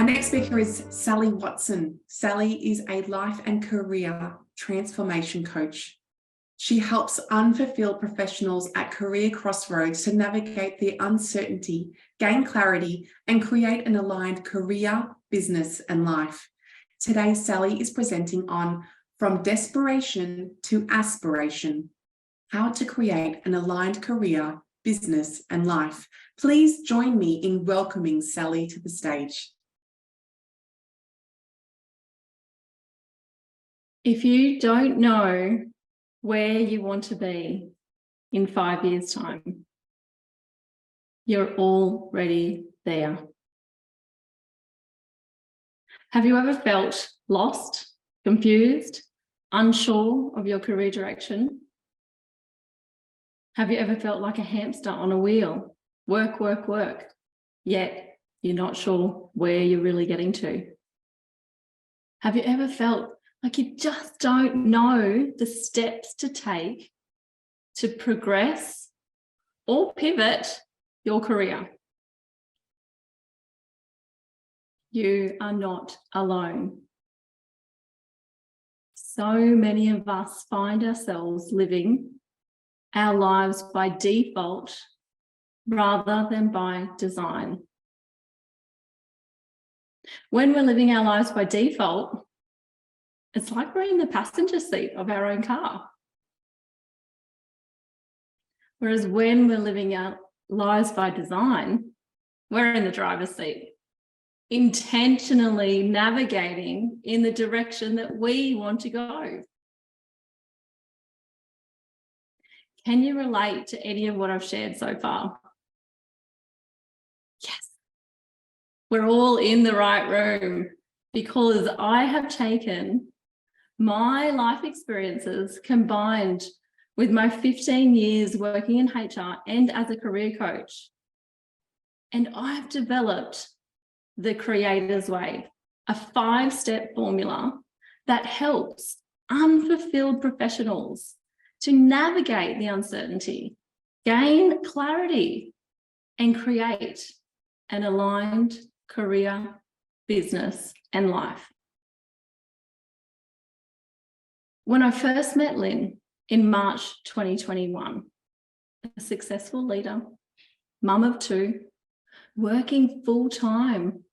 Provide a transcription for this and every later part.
Our next speaker is Sally Watson. Sally is a life and career transformation coach. She helps unfulfilled professionals at career crossroads to navigate the uncertainty, gain clarity, and create an aligned career, business, and life. Today, Sally is presenting on From Desperation to Aspiration, how to create an aligned career, business, and life. Please join me in welcoming Sally to the stage. If you don't know where you want to be in 5 years' time, you're already there. Have you ever felt lost, confused, unsure of your career direction? Have you ever felt like a hamster on a wheel? Work, work, work, yet you're not sure where you're really getting to? Have you ever felt like you just don't know the steps to take to progress or pivot your career? You are not alone. So many of us find ourselves living our lives by default rather than by design. When we're living our lives by default, it's like we're in the passenger seat of our own car. Whereas when we're living our lives by design, we're in the driver's seat, intentionally navigating in the direction that we want to go. Can you relate to any of what I've shared so far? Yes. We're all in the right room because I have taken my life experiences combined with my 15 years working in HR and as a career coach. And I've developed the Creator's Way, a 5-step formula that helps unfulfilled professionals to navigate the uncertainty, gain clarity, and create an aligned career, business, and life. When I first met Lynn in March 2021, a successful leader, mum of 2, working full-time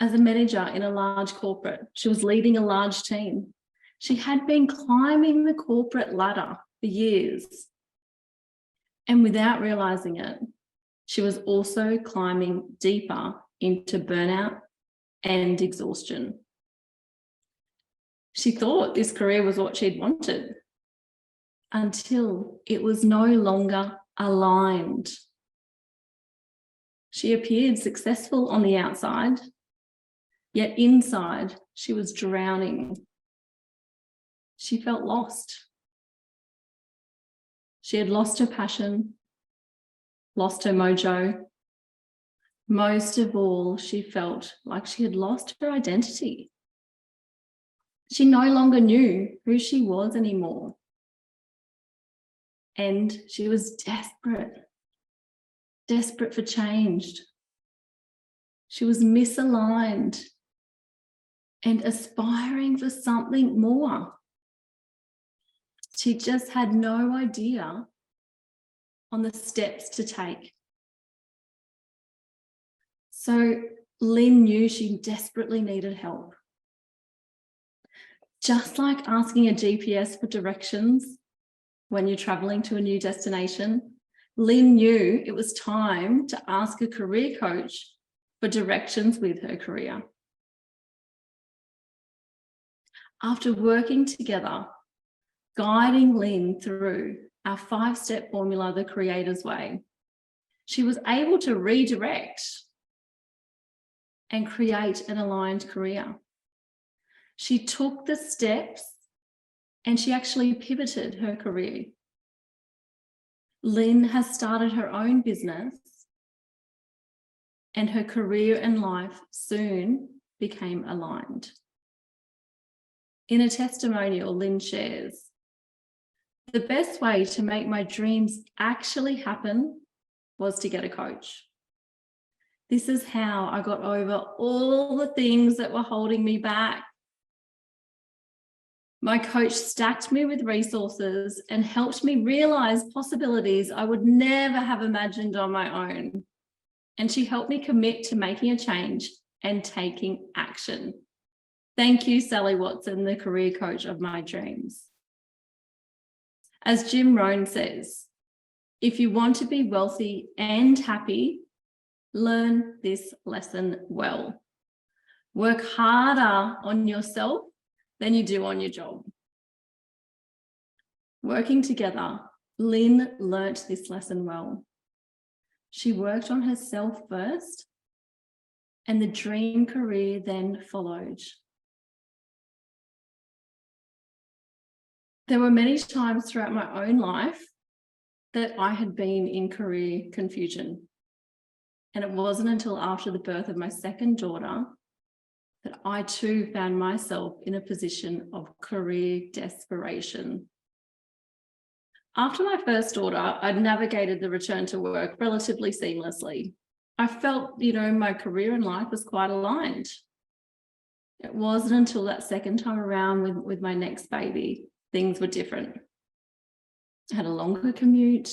as a manager in a large corporate. She was leading a large team. She had been climbing the corporate ladder for years. And without realizing it, she was also climbing deeper into burnout and exhaustion. She thought this career was what she'd wanted until it was no longer aligned. She appeared successful on the outside, yet inside she was drowning. She felt lost. She had lost her passion, lost her mojo. Most of all, she felt like she had lost her identity. She no longer knew who she was anymore. And she was desperate for change. She was misaligned and aspiring for something more. She just had no idea on the steps to take. So Lynn knew she desperately needed help. Just like asking a GPS for directions when you're traveling to a new destination, Lynn knew it was time to ask a career coach for directions with her career. After working together, guiding Lynn through our 5-step formula, the Creator's Way, she was able to redirect and create an aligned career. She took the steps and she actually pivoted her career. Lynn has started her own business and her career and life soon became aligned. In a testimonial, Lynn shares, "The best way to make my dreams actually happen was to get a coach. This is how I got over all the things that were holding me back. My coach stacked me with resources and helped me realize possibilities I would never have imagined on my own. And she helped me commit to making a change and taking action. Thank you, Sally Watson, the career coach of my dreams. As Jim Rohn says, if you want to be wealthy and happy, learn this lesson well. Work harder on yourself than you do on your job. Working together, Lynn learnt this lesson well. She worked on herself first, and the dream career then followed. There were many times throughout my own life that I had been in career confusion. And it wasn't until after the birth of my second daughter that I too found myself in a position of career desperation. After my first daughter, I'd navigated the return to work relatively seamlessly. I felt, my career and life was quite aligned. It wasn't until that second time around with my next baby, things were different. I had a longer commute,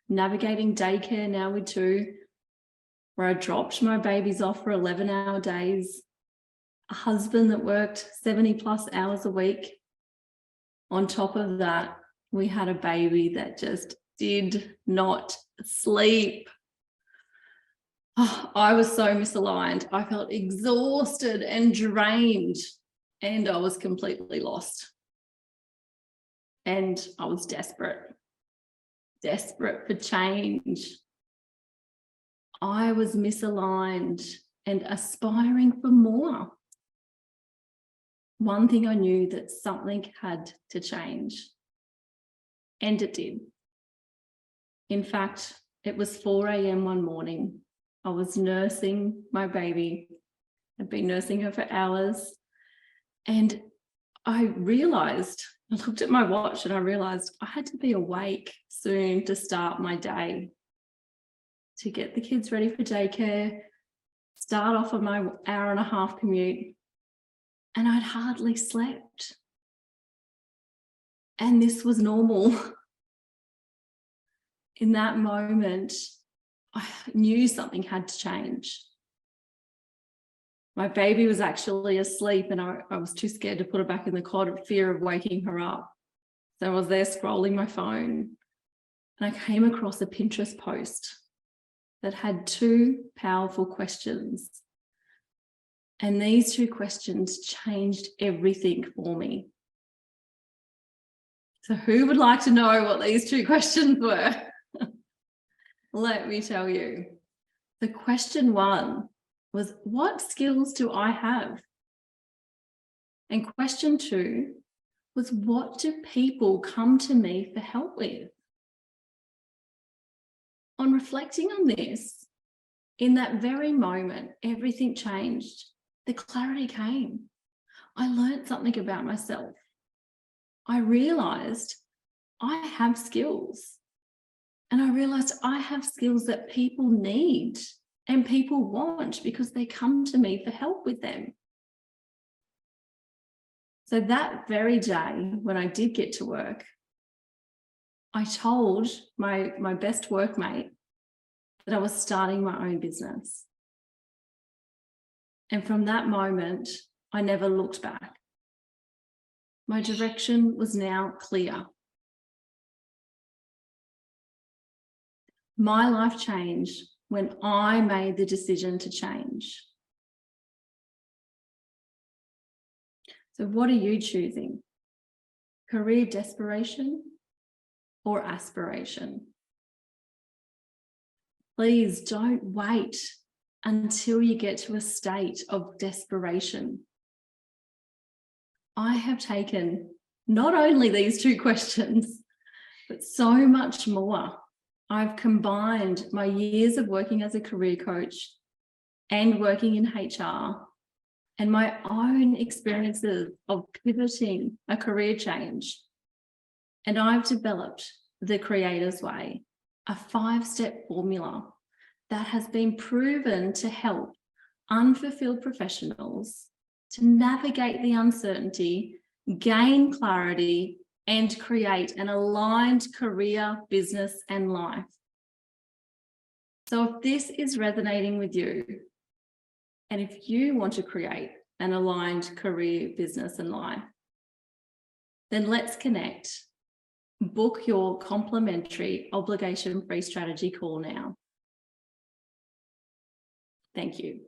navigating daycare now with 2, where I dropped my babies off for 11-hour days, a husband that worked 70+ hours a week. On top of that, we had a baby that just did not sleep. Oh, I was so misaligned. I felt exhausted and drained, and I was completely lost. And I was desperate for change. I was misaligned and aspiring for more. One thing I knew, that something had to change. And it did. In fact, it was 4 a.m. one morning. I was nursing my baby. I'd been nursing her for hours. And I looked at my watch and I realized I had to be awake soon to start my day, to get the kids ready for daycare, start off on my 1.5-hour commute. And I'd hardly slept. And this was normal. In that moment, I knew something had to change. My baby was actually asleep and I was too scared to put her back in the cot in fear of waking her up. So I was there scrolling my phone and I came across a Pinterest post that had 2 powerful questions. And these 2 questions changed everything for me. So who would like to know what these 2 questions were? Let me tell you. The question 1 was, what skills do I have? And question 2 was, what do people come to me for help with? On reflecting on this, in that very moment, everything changed. The clarity came. I learned something about myself. I realized I have skills. And I realized I have skills that people need and people want because they come to me for help with them. So that very day, when I did get to work, I told my best workmate that I was starting my own business. And from that moment, I never looked back. My direction was now clear. My life changed when I made the decision to change. So what are you choosing? Career desperation or aspiration? Please don't wait until you get to a state of desperation. I have taken not only these 2 questions, but so much more. I've combined my years of working as a career coach and working in HR and my own experiences of pivoting a career change. And I've developed the Creator's Way, a 5-step formula that has been proven to help unfulfilled professionals to navigate the uncertainty, gain clarity, and create an aligned career, business, and life. So if this is resonating with you, and if you want to create an aligned career, business, and life, then let's connect. Book your complimentary obligation-free strategy call now. Thank you.